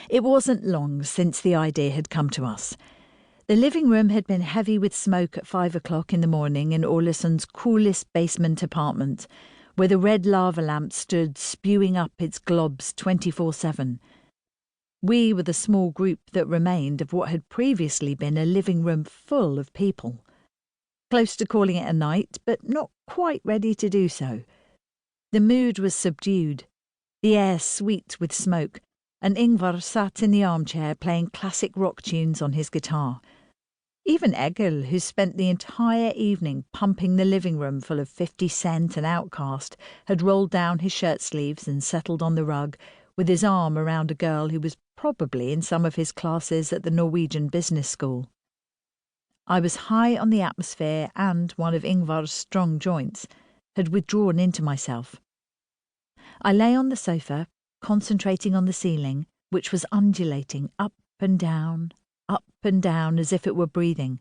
It wasn't long since the idea had come to us. The living room had been heavy with smoke at 5 o'clock in the morning in Ålesund's coolest basement apartment, where the red lava lamp stood spewing up its globs 24/7. We were the small group that remained of what had previously been a living room full of people. Close to calling it a night, but not quite ready to do so. The mood was subdued, the air sweet with smoke, and Ingvar sat in the armchair playing classic rock tunes on his guitar. Even Egil, who spent the entire evening pumping the living room full of 50 Cent and Outcast, had rolled down his shirt sleeves and settled on the rug, with his arm around a girl who was probably in some of his classes at the Norwegian Business School. I was high on the atmosphere, and one of Ingvar's strong joints had withdrawn into myself. I lay on the sofa, concentrating on the ceiling, which was undulating up and down as if it were breathing.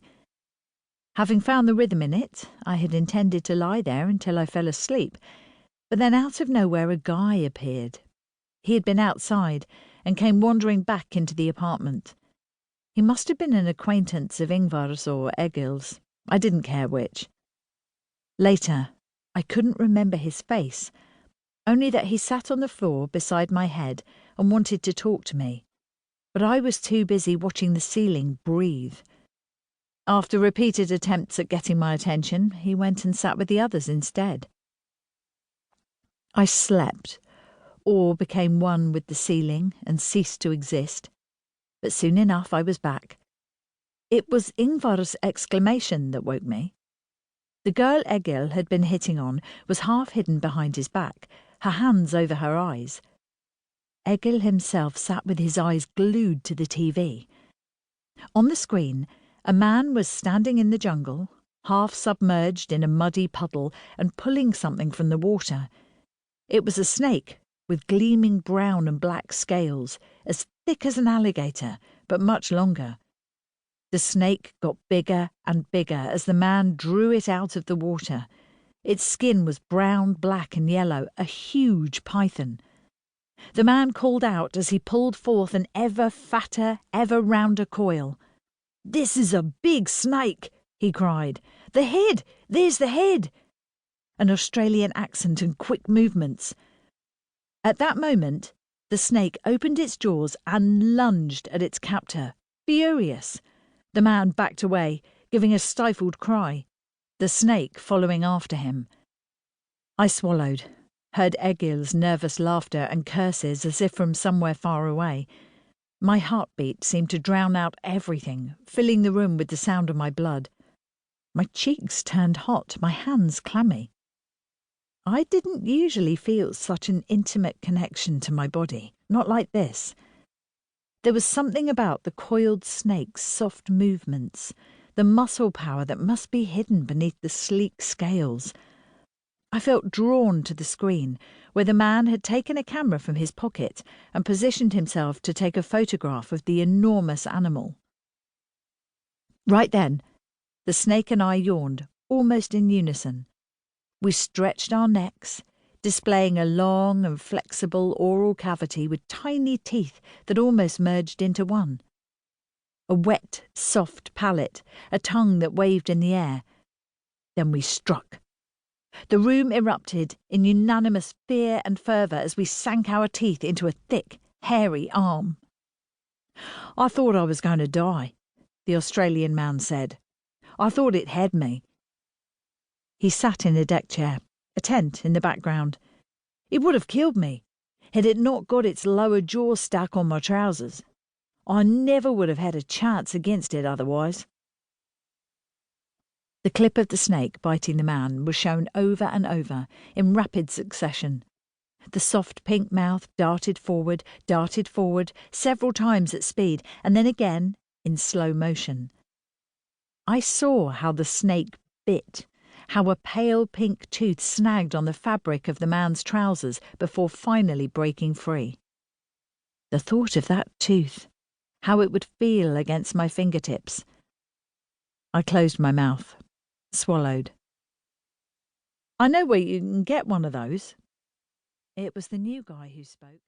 Having found the rhythm in it, I had intended to lie there until I fell asleep, but then out of nowhere a guy appeared. He had been outside and came wandering back into the apartment. He must have been an acquaintance of Ingvar's or Egil's. I didn't care which. Later, I couldn't remember his face, only that he sat on the floor beside my head and wanted to talk to me. But I was too busy watching the ceiling breathe. After repeated attempts at getting my attention, he went and sat with the others instead. I slept, or became one with the ceiling and ceased to exist. But soon enough I was back. It was Ingvar's exclamation that woke me. The girl Egil had been hitting on was half hidden behind his back, her hands over her eyes. Egil himself sat with his eyes glued to the TV. On the screen, a man was standing in the jungle, half submerged in a muddy puddle and pulling something from the water. It was a snake with gleaming brown and black scales, as thick as an alligator, but much longer. The snake got bigger and bigger as the man drew it out of the water. Its skin was brown, black and yellow, a huge python. The man called out as he pulled forth an ever fatter, ever rounder coil. "This is a big snake," he cried. "The head! There's the head!" An Australian accent and quick movements. At that moment, the snake opened its jaws and lunged at its captor, furious. The man backed away, giving a stifled cry, the snake following after him. I swallowed, heard Egil's nervous laughter and curses as if from somewhere far away. My heartbeat seemed to drown out everything, filling the room with the sound of my blood. My cheeks turned hot, my hands clammy. I didn't usually feel such an intimate connection to my body, not like this. There was something about the coiled snake's soft movements, the muscle power that must be hidden beneath the sleek scales. I felt drawn to the screen, where the man had taken a camera from his pocket and positioned himself to take a photograph of the enormous animal. Right then, the snake and I yawned, almost in unison. We stretched our necks, displaying a long and flexible oral cavity with tiny teeth that almost merged into one. A wet, soft palate, a tongue that waved in the air. Then we struck. The room erupted in unanimous fear and fervour as we sank our teeth into a thick, hairy arm. "I thought I was going to die," the Australian man said. "I thought it had me." He sat in a deck chair, a tent in the background. "It would have killed me, had it not got its lower jaw stuck on my trousers. I never would have had a chance against it otherwise." The clip of the snake biting the man was shown over and over, in rapid succession. The soft pink mouth darted forward, several times at speed, and then again in slow motion. I saw how the snake bit, how a pale pink tooth snagged on the fabric of the man's trousers before finally breaking free. The thought of that tooth, how it would feel against my fingertips. I closed my mouth, swallowed. "I know where you can get one of those." It was the new guy who spoke.